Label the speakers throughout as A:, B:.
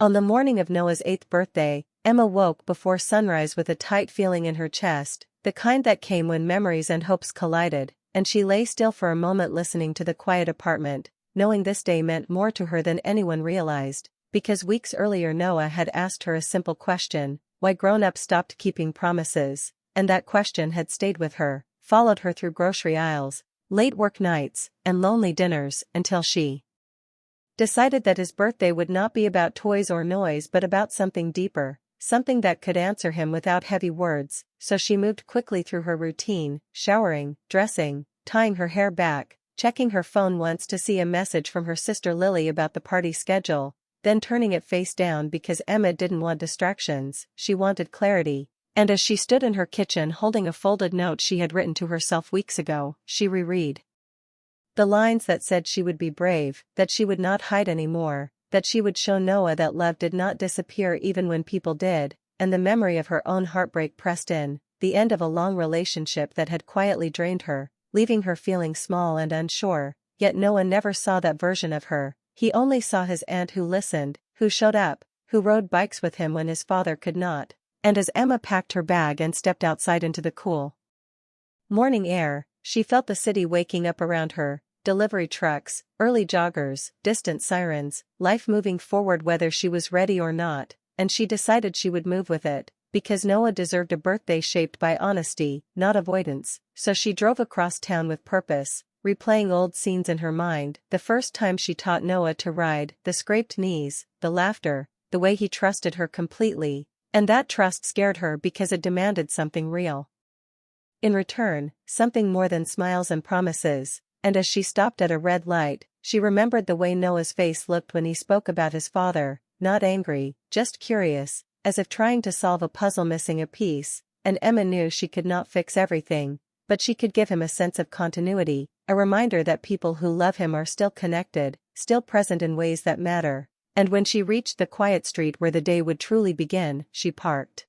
A: On the morning of Noah's 8th birthday, Emma woke before sunrise with a tight feeling in her chest, the kind that came when memories and hopes collided, and she lay still for a moment listening to the quiet apartment, knowing this day meant more to her than anyone realized, because weeks earlier Noah had asked her a simple question: why grown-ups stopped keeping promises, and that question had stayed with her, followed her through grocery aisles, late work nights, and lonely dinners, until she decided that his birthday would not be about toys or noise but about something deeper, something that could answer him without heavy words. So she moved quickly through her routine, showering, dressing, tying her hair back, checking her phone once to see a message from her sister Lily about the party schedule, then turning it face down because Emma didn't want distractions, she wanted clarity. And as she stood in her kitchen holding a folded note she had written to herself weeks ago, she reread the lines that said she would be brave, that she would not hide anymore, that she would show Noah that love did not disappear even when people did, and the memory of her own heartbreak pressed in, the end of a long relationship that had quietly drained her, leaving her feeling small and unsure. Yet Noah never saw that version of her. He only saw his aunt who listened, who showed up, who rode bikes with him when his father could not. And as Emma packed her bag and stepped outside into the cool morning air, she felt the city waking up around her, delivery trucks, early joggers, distant sirens, life moving forward whether she was ready or not, and she decided she would move with it, because Noah deserved a birthday shaped by honesty, not avoidance. So she drove across town with purpose, replaying old scenes in her mind, the first time she taught Noah to ride, the scraped knees, the laughter, the way he trusted her completely, and that trust scared her because it demanded something real. In return, something more than smiles and promises. And as she stopped at a red light, she remembered the way Noah's face looked when he spoke about his father, not angry, just curious, as if trying to solve a puzzle missing a piece. And Emma knew she could not fix everything, but she could give him a sense of continuity, a reminder that people who love him are still connected, still present in ways that matter. And when she reached the quiet street where the day would truly begin, she parked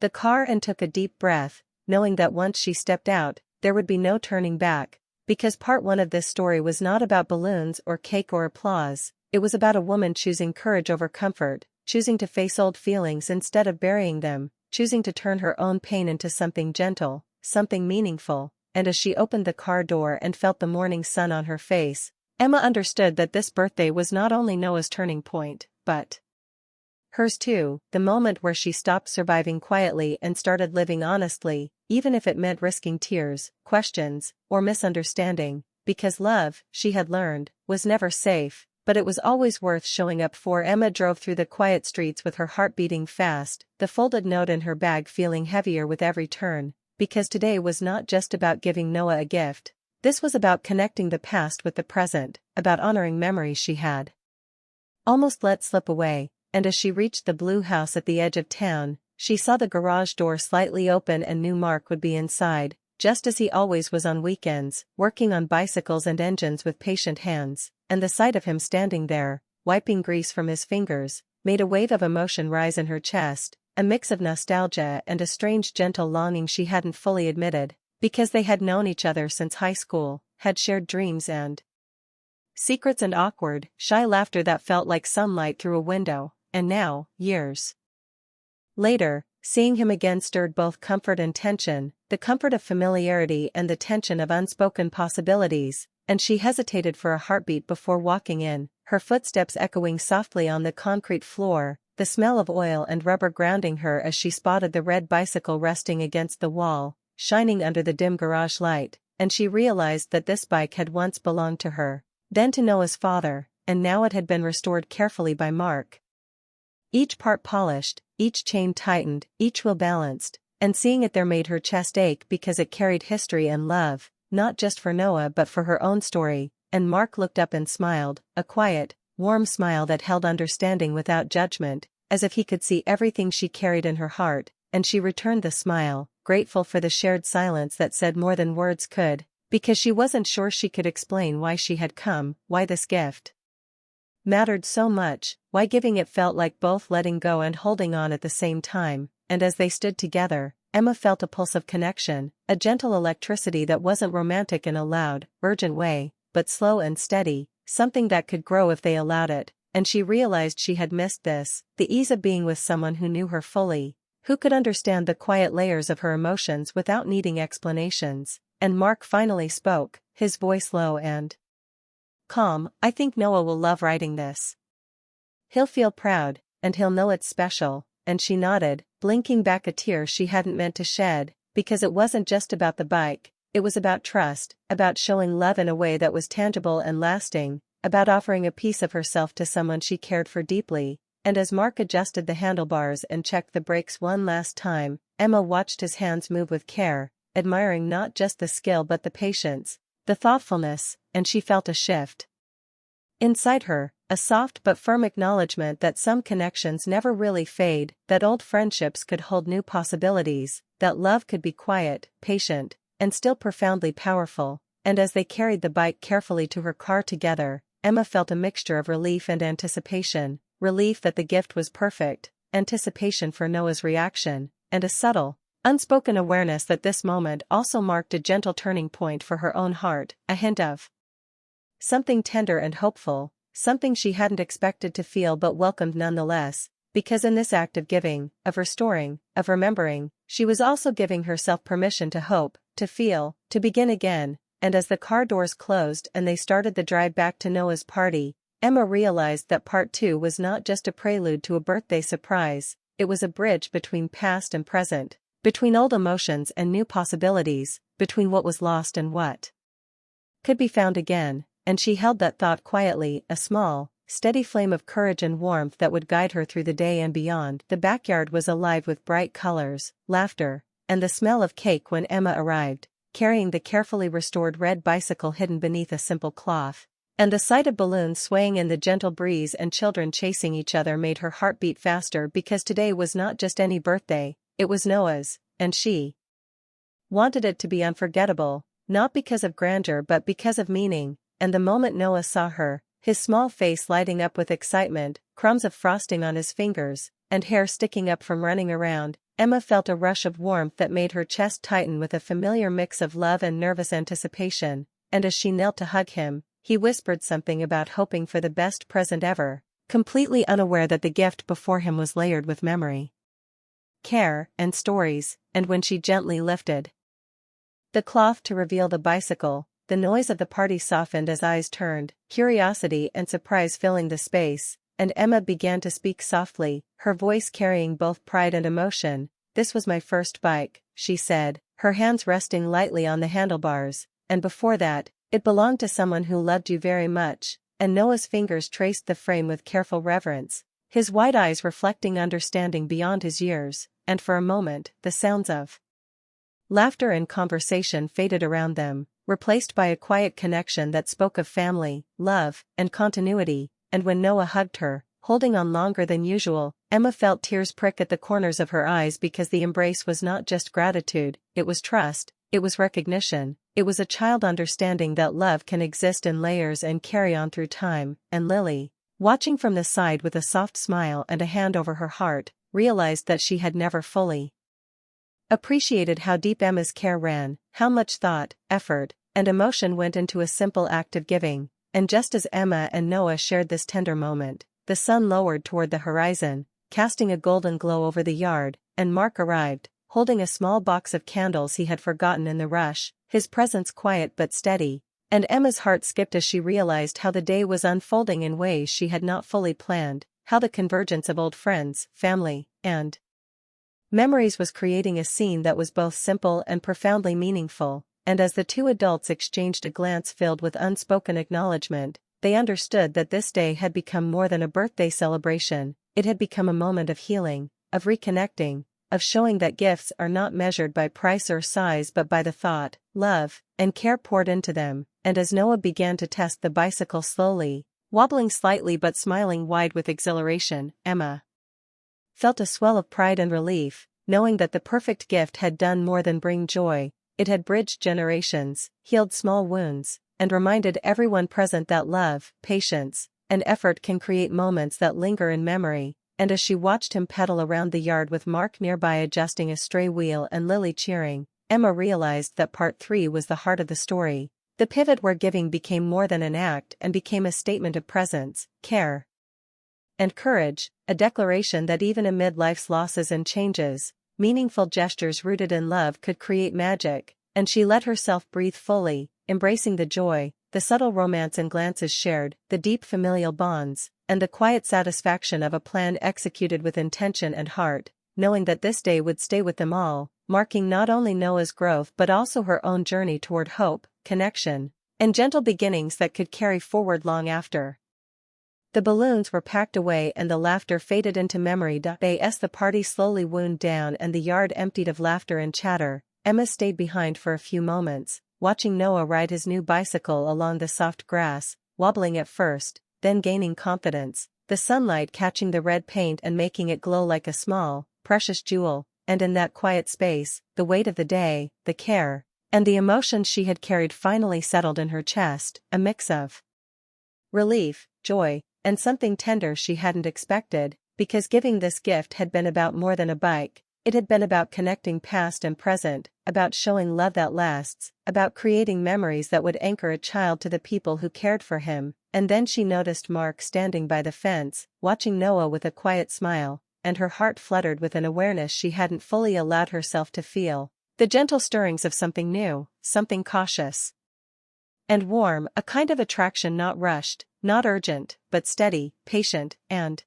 A: the car and took a deep breath, knowing that once she stepped out, there would be no turning back. Because part one of this story was not about balloons or cake or applause, it was about a woman choosing courage over comfort, choosing to face old feelings instead of burying them, choosing to turn her own pain into something gentle, something meaningful. And as she opened the car door and felt the morning sun on her face, Emma understood that this birthday was not only Noah's turning point, but hers too, the moment where she stopped surviving quietly and started living honestly, even if it meant risking tears, questions, or misunderstanding, because love, she had learned, was never safe, but it was always worth showing up for. Emma drove through the quiet streets with her heart beating fast, the folded note in her bag feeling heavier with every turn, because today was not just about giving Noah a gift. This was about connecting the past with the present, about honoring memories she had almost let slip away. And as she reached the blue house at the edge of town, she saw the garage door slightly open and knew Mark would be inside, just as he always was on weekends, working on bicycles and engines with patient hands. And the sight of him standing there, wiping grease from his fingers, made a wave of emotion rise in her chest, a mix of nostalgia and a strange gentle longing she hadn't fully admitted, because they had known each other since high school, had shared dreams and secrets and awkward, shy laughter that felt like sunlight through a window. And now, years later, seeing him again stirred both comfort and tension, the comfort of familiarity and the tension of unspoken possibilities, and she hesitated for a heartbeat before walking in, her footsteps echoing softly on the concrete floor, the smell of oil and rubber grounding her as she spotted the red bicycle resting against the wall, shining under the dim garage light, and she realized that this bike had once belonged to her, then to Noah's father, and now it had been restored carefully by Mark. Each part polished, each chain tightened, each wheel balanced, and seeing it there made her chest ache because it carried history and love, not just for Noah but for her own story. And Mark looked up and smiled, a quiet, warm smile that held understanding without judgment, as if he could see everything she carried in her heart, and she returned the smile, grateful for the shared silence that said more than words could, because she wasn't sure she could explain why she had come, why this gift mattered so much, why giving it felt like both letting go and holding on at the same time. And as they stood together, Emma felt a pulse of connection, a gentle electricity that wasn't romantic in a loud, urgent way, but slow and steady, something that could grow if they allowed it. and she realized she had missed this, the ease of being with someone who knew her fully, who could understand the quiet layers of her emotions without needing explanations. And Mark finally spoke, his voice low and calm. "I think Noah will love writing this. He'll feel proud, and he'll know it's special." And she nodded, blinking back a tear she hadn't meant to shed, because it wasn't just about the bike, it was about trust, about showing love in a way that was tangible and lasting, about offering a piece of herself to someone she cared for deeply. And as Mark adjusted the handlebars and checked the brakes one last time, Emma watched his hands move with care, admiring not just the skill but the patience, the thoughtfulness, and she felt a shift inside her, a soft but firm acknowledgement that some connections never really fade, that old friendships could hold new possibilities, that love could be quiet, patient, and still profoundly powerful. And as they carried the bike carefully to her car together, Emma felt a mixture of relief and anticipation, relief that the gift was perfect, anticipation for Noah's reaction, and a subtle, unspoken awareness that this moment also marked a gentle turning point for her own heart, a hint of something tender and hopeful, something she hadn't expected to feel but welcomed nonetheless, because in this act of giving, of restoring, of remembering, she was also giving herself permission to hope, to feel, to begin again. And as the car doors closed and they started the drive back to Noah's party, Emma realized that part 2 was not just a prelude to a birthday surprise, it was a bridge between past and present, between old emotions and new possibilities, between what was lost and what could be found again. And she held that thought quietly, a small, steady flame of courage and warmth that would guide her through the day and beyond. The backyard was alive with bright colors, laughter, and the smell of cake when Emma arrived, carrying the carefully restored red bicycle hidden beneath a simple cloth. And the sight of balloons swaying in the gentle breeze and children chasing each other made her heart beat faster, because today was not just any birthday, it was Noah's, and she wanted it to be unforgettable, not because of grandeur but because of meaning. And the moment Noah saw her, his small face lighting up with excitement, crumbs of frosting on his fingers, and hair sticking up from running around, Emma felt a rush of warmth that made her chest tighten with a familiar mix of love and nervous anticipation. And as she knelt to hug him, he whispered something about hoping for the best present ever, completely unaware that the gift before him was layered with memory, care, and stories. And when she gently lifted the cloth to reveal the bicycle, the noise of the party softened as eyes turned, curiosity and surprise filling the space, and Emma began to speak softly, her voice carrying both pride and emotion. "This was my first bike," she said, her hands resting lightly on the handlebars, "and before that, it belonged to someone who loved you very much." And Noah's fingers traced the frame with careful reverence, his wide eyes reflecting understanding beyond his years, and for a moment, the sounds of laughter and conversation faded around them, replaced by a quiet connection that spoke of family, love, and continuity. And when Noah hugged her, holding on longer than usual, Emma felt tears prick at the corners of her eyes, because the embrace was not just gratitude, it was trust, it was recognition, it was a child understanding that love can exist in layers and carry on through time. And Lily, watching from the side with a soft smile and a hand over her heart, realized that she had never fully appreciated how deep Emma's care ran, how much thought, effort, and emotion went into a simple act of giving. And just as Emma and Noah shared this tender moment, the sun lowered toward the horizon, casting a golden glow over the yard, and Mark arrived, holding a small box of candles he had forgotten in the rush, his presence quiet but steady. And Emma's heart skipped as she realized how the day was unfolding in ways she had not fully planned, how the convergence of old friends, family, and memories was creating a scene that was both simple and profoundly meaningful. And as the two adults exchanged a glance filled with unspoken acknowledgement, they understood that this day had become more than a birthday celebration. It had become a moment of healing, of reconnecting, of showing that gifts are not measured by price or size but by the thought, love, and care poured into them. And as Noah began to test the bicycle slowly, wobbling slightly but smiling wide with exhilaration, Emma felt a swell of pride and relief, knowing that the perfect gift had done more than bring joy. It had bridged generations, healed small wounds, and reminded everyone present that love, patience, and effort can create moments that linger in memory. And as she watched him pedal around the yard with Mark nearby adjusting a stray wheel and Lily cheering, Emma realized that part 3 was the heart of the story, the pivot where giving became more than an act and became a statement of presence, care, and courage, a declaration that even amid life's losses and changes, meaningful gestures rooted in love could create magic, and she let herself breathe fully, embracing the joy, the subtle romance in glances shared, the deep familial bonds, and the quiet satisfaction of a plan executed with intention and heart, knowing that this day would stay with them all, marking not only Noah's growth but also her own journey toward hope, connection, and gentle beginnings that could carry forward long after. The balloons were packed away and the laughter faded into memory. As the party slowly wound down and the yard emptied of laughter and chatter, Emma stayed behind for a few moments, watching Noah ride his new bicycle along the soft grass, wobbling at first, then gaining confidence, the sunlight catching the red paint and making it glow like a small, precious jewel, and in that quiet space, the weight of the day, the care, and the emotions she had carried finally settled in her chest, a mix of relief, joy, and something tender she hadn't expected, because giving this gift had been about more than a bike. It had been about connecting past and present, about showing love that lasts, about creating memories that would anchor a child to the people who cared for him. And then she noticed Mark standing by the fence, watching Noah with a quiet smile, and her heart fluttered with an awareness she hadn't fully allowed herself to feel, the gentle stirrings of something new, something cautious and warm, a kind of attraction not rushed, not urgent, but steady, patient, and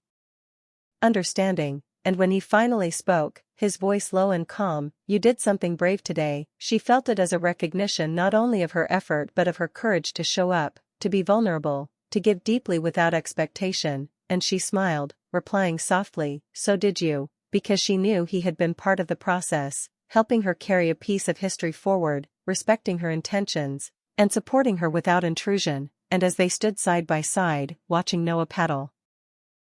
A: understanding. And when he finally spoke, his voice low and calm, "You did something brave today," she felt it as a recognition not only of her effort but of her courage to show up, to be vulnerable, to give deeply without expectation, and she smiled, replying softly, "So did you," because she knew he had been part of the process, helping her carry a piece of history forward, respecting her intentions, and supporting her without intrusion. And as they stood side by side, watching Noah paddle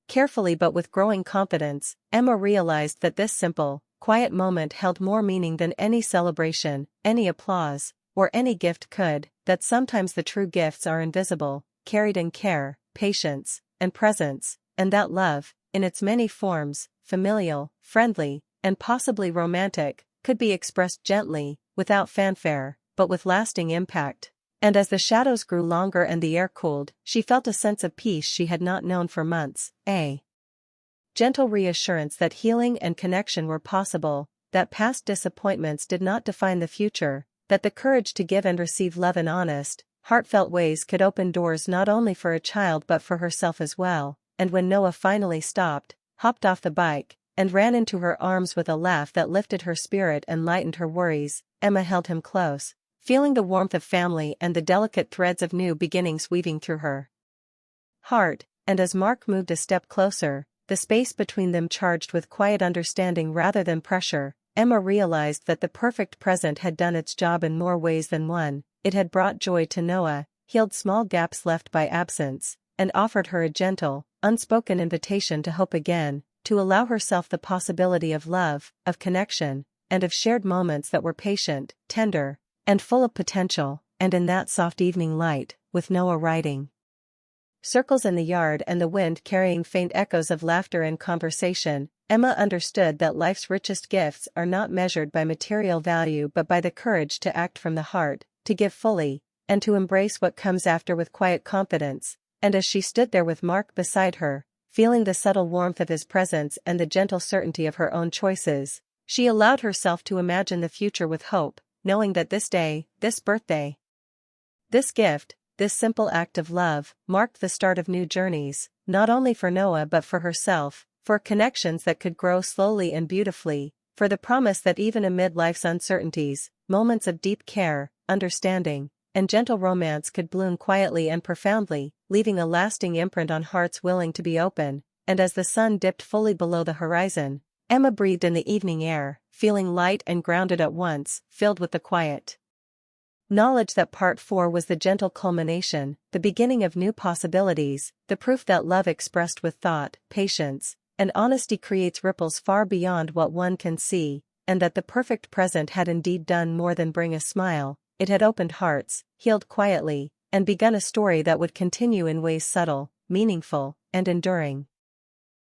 A: carefully but with growing confidence, Emma realized that this simple, quiet moment held more meaning than any celebration, any applause, or any gift could, that sometimes the true gifts are invisible, carried in care, patience, and presence, and that love, in its many forms, familial, friendly, and possibly romantic, could be expressed gently, without fanfare, but with lasting impact. And as the shadows grew longer and the air cooled, she felt a sense of peace she had not known for months, a gentle reassurance that healing and connection were possible, that past disappointments did not define the future, that the courage to give and receive love in honest, heartfelt ways could open doors not only for a child but for herself as well. And when Noah finally stopped, hopped off the bike, and ran into her arms with a laugh that lifted her spirit and lightened her worries, Emma held him close, feeling the warmth of family and the delicate threads of new beginnings weaving through her heart. And as Mark moved a step closer, the space between them charged with quiet understanding rather than pressure, Emma realized that the perfect present had done its job in more ways than one. It had brought joy to Noah, healed small gaps left by absence, and offered her a gentle, unspoken invitation to hope again, to allow herself the possibility of love, of connection, and of shared moments that were patient, tender, and full of potential. And in that soft evening light, with Noah riding circles in the yard and the wind carrying faint echoes of laughter and conversation, Emma understood that life's richest gifts are not measured by material value but by the courage to act from the heart, to give fully, and to embrace what comes after with quiet confidence. And as she stood there with Mark beside her, feeling the subtle warmth of his presence and the gentle certainty of her own choices, she allowed herself to imagine the future with hope, knowing that this day, this birthday, this gift, this simple act of love, marked the start of new journeys, not only for Noah but for herself, for connections that could grow slowly and beautifully, for the promise that even amid life's uncertainties, moments of deep care, understanding, and gentle romance could bloom quietly and profoundly, leaving a lasting imprint on hearts willing to be open. And as the sun dipped fully below the horizon, Emma breathed in the evening air, feeling light and grounded at once, filled with the quiet knowledge that part 4 was the gentle culmination, the beginning of new possibilities, the proof that love expressed with thought, patience, and honesty creates ripples far beyond what one can see, and that the perfect present had indeed done more than bring a smile. It had opened hearts, healed quietly, and begun a story that would continue in ways subtle, meaningful, and enduring.